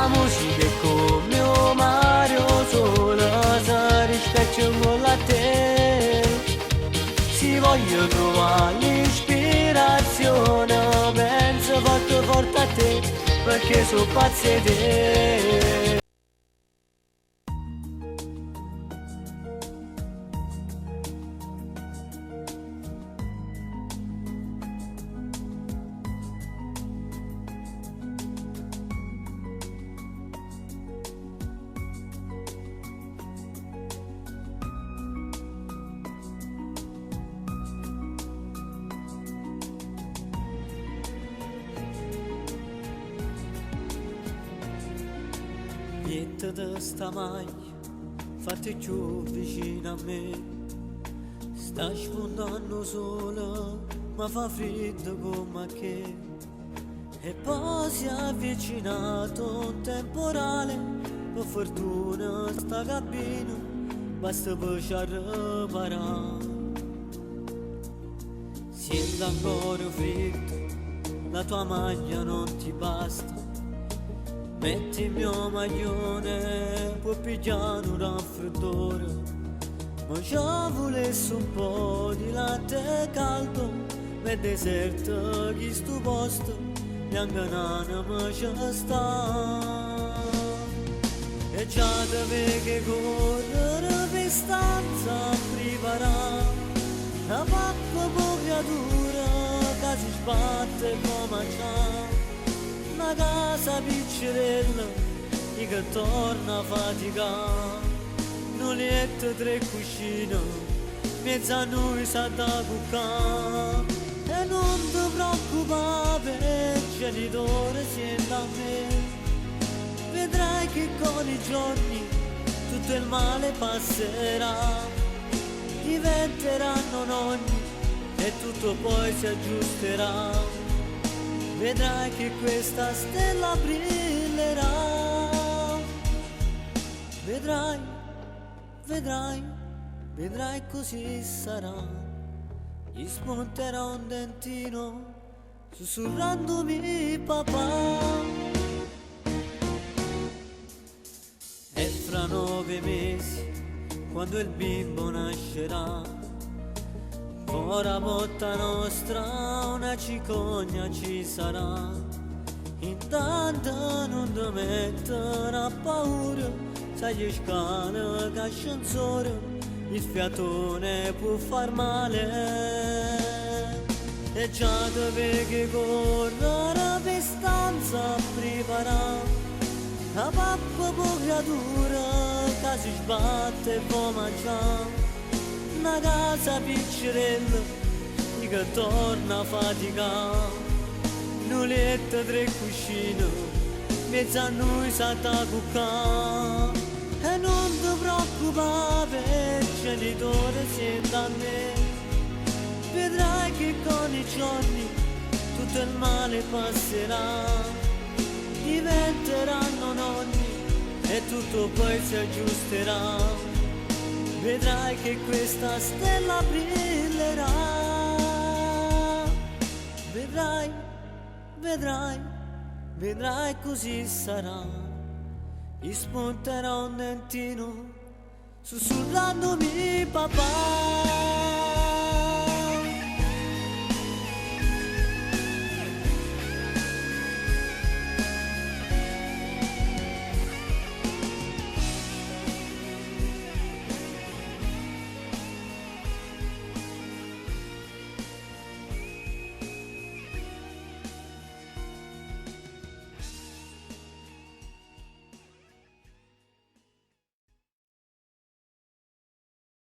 La musica è come un mare solo se rispecchia con la te. Si voglio trovare l'ispirazione, penso forte forte a te, perché sono pazzi di te. Niente di sta maglia, fatti più vicino a me. Sta spuntando sola, ma fa freddo come che. E poi si è avvicinato un temporale, per fortuna sta cabina, basta per ci riparare. Sento ancora freddo, la tua maglia non ti basta. Metti il mio maglione, può pigliare un raffreddore. Ma già volessi un po' di latte caldo, nel deserto chi sto posto, neanche nana ma ci sta. E già deve che correre per stanza preparare, la pappa poca dura che si sbatte come c'ha. Una casa piccerella che torna a faticare, un letto, 3 cuscine, mezzo a noi sa da cuccare. E non ti preoccupare, il genitore siente a me, vedrai che con i giorni tutto il male passerà, diventeranno nonni e tutto poi si aggiusterà. Vedrai che questa stella brillerà. Vedrai, vedrai, vedrai così sarà. Gli spunterà un dentino, sussurrandomi papà. E fra 9 mesi, quando il bimbo nascerà, ora botta nostra una cicogna ci sarà. Intanto non ti mettere a paura, sai gli scale che ascensore, il fiatone può far male. E già deve che correre per stanza preparare, la pappa poca dura che si sbatte e può mangiare. Una casa piccerella che torna a faticare, un letto, 3 cuscine, mezzo a noi sa da cuccare. E non ti preoccupare, il genitore siente a me, vedrai che con i giorni tutto il male passerà, diventeranno nonni e tutto poi si aggiusterà. Vedrai che questa stella brillerà. Vedrai, vedrai, vedrai così sarà. Gli spunterà un dentino, sussurrandomi papà.